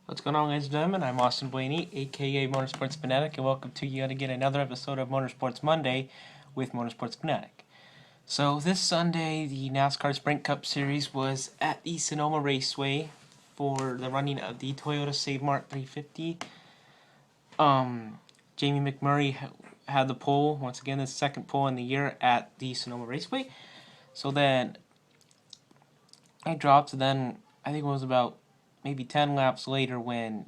What's going on, ladies and gentlemen? I'm Austin Blaney, aka Motorsports Fanatic, and welcome to yet again another episode of Motorsports Monday with Motorsports Fanatic. So this Sunday, the NASCAR Sprint Cup Series was at the Sonoma Raceway for the running of the Toyota Save Mart 350. Jamie McMurray had the pole, once again, the second pole in the year at the Sonoma Raceway. So then I dropped, and then I think it was about maybe 10 laps later when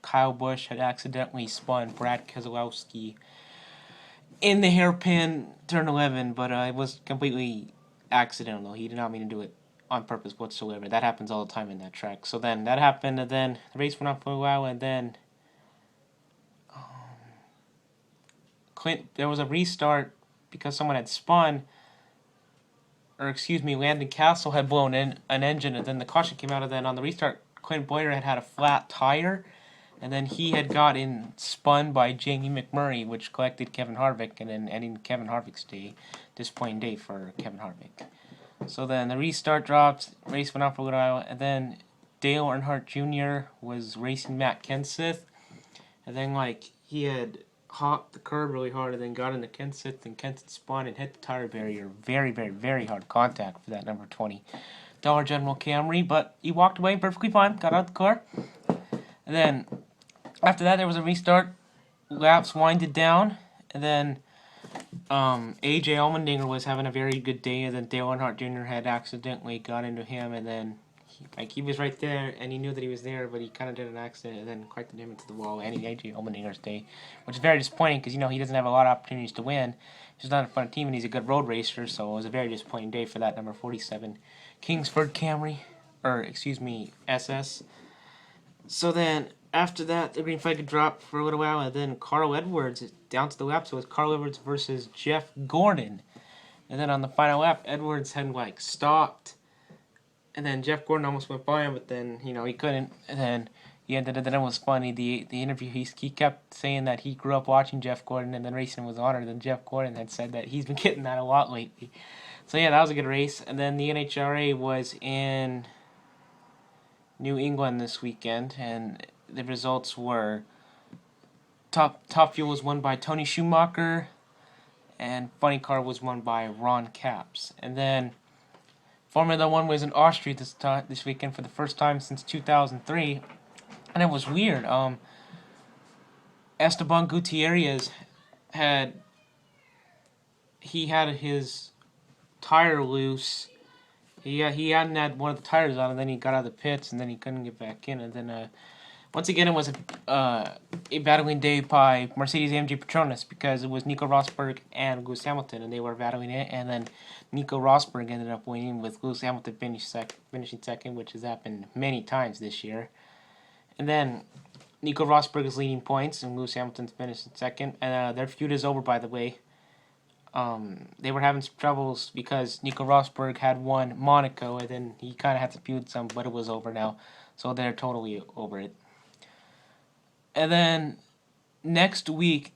Kyle Busch had accidentally spun Brad Keselowski in the hairpin turn 11, but it was completely accidental. He did not mean to do it on purpose whatsoever. That happens all the time in that track. So then that happened, and then the race went on for a while, and then there was a restart because someone had spun, Landon Castle had blown in an engine, and then the caution came out, and then on the restart, Clint Boyer had a flat tire, and then he had gotten spun by Jamie McMurray, which collected Kevin Harvick, and then ending Kevin Harvick's day. Disappointing day for Kevin Harvick. So then the restart dropped, race went on for a little while, and then Dale Earnhardt Jr. was racing Matt Kenseth, and then he had hopped the curb really hard and then got into Kenseth, and Kenseth spun and hit the tire barrier. Very, very, very hard contact for that number $20 General Camry, but he walked away perfectly fine, got out of the car. And then after that, there was a restart, laps winded down, and then A.J. Allmendinger was having a very good day, and then Dale Earnhardt Jr. had accidentally got into him, and then he was right there, and he knew that he was there, but he kind of did an accident, and then collected him into the wall, ending A.J. Allmendinger's day, which is very disappointing, because, he doesn't have a lot of opportunities to win. He's not a fun team, and he's a good road racer, so it was a very disappointing day for that number 47 Kingsford Camry, SS. So then, after that, the green flag had dropped for a little while, and then Carl Edwards down to the lap, so it was Carl Edwards versus Jeff Gordon. And then on the final lap, Edwards had stopped, and then Jeff Gordon almost went by him, but then he couldn't. And then he ended it. Then it was funny. The interview, he kept saying that he grew up watching Jeff Gordon, and then racing was honored. And Jeff Gordon had said that he's been getting that a lot lately. So yeah, that was a good race. And then the NHRA was in New England this weekend, and the results were Top Fuel was won by Tony Schumacher, and Funny Car was won by Ron Capps. And then Formula One was in Austria this weekend for the first time since 2003, and it was weird. Esteban Gutierrez had his tire loose. He hadn't had one of the tires on, and then he got out of the pits, and then he couldn't get back in. And then once again, it was a battling day by Mercedes-AMG Petronas, because it was Nico Rosberg and Lewis Hamilton, and they were battling it. And then Nico Rosberg ended up winning, with Lewis Hamilton finishing second, which has happened many times this year. And then Nico Rosberg is leading points, and Lewis Hamilton's finishing second. And their feud is over, by the way. They were having some troubles because Nico Rosberg had won Monaco, and then he kind of had to feud some, but it was over now. So they're totally over it. And then next week,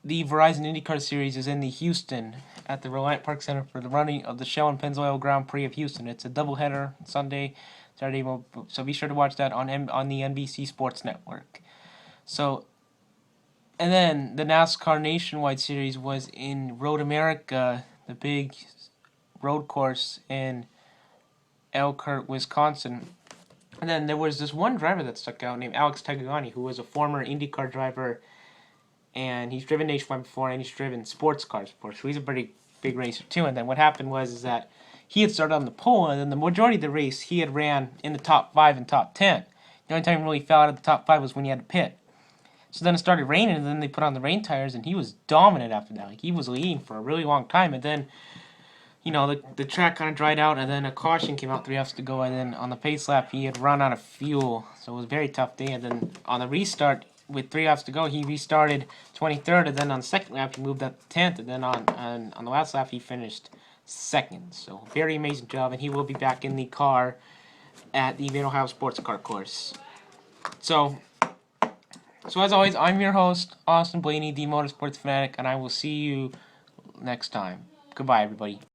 the Verizon IndyCar Series is in the Houston at the Reliant Park Center for the running of the Shell and Pennzoil Grand Prix of Houston. It's a doubleheader, Sunday, Saturday, so be sure to watch that on the NBC Sports Network. So, and then the NASCAR Nationwide Series was in Road America, the big road course in Elkhart, Wisconsin. And then there was this one driver that stuck out named Alex Tagliani, who was a former IndyCar driver, and he's driven Nationwide before, and he's driven sports cars before, so he's a pretty big racer too. And then what happened was that he had started on the pole, and then the majority of the race he had ran in the top 5 and top 10. The only time he really fell out of the top 5 was when he had to pit. So then it started raining, and then they put on the rain tires, and he was dominant after that. He was leading for a really long time, and then the track kind of dried out, and then a caution came out 3 laps to go, and then on the pace lap, he had run out of fuel, so it was a very tough day. And then on the restart, with 3 laps to go, he restarted 23rd, and then on the second lap, he moved up to 10th, and then on the last lap, he finished second. So very amazing job, and he will be back in the car at the Mid-Ohio Sports Car Course. So as always, I'm your host, Austin Blaney, the Motorsports Fanatic, and I will see you next time. Goodbye, everybody.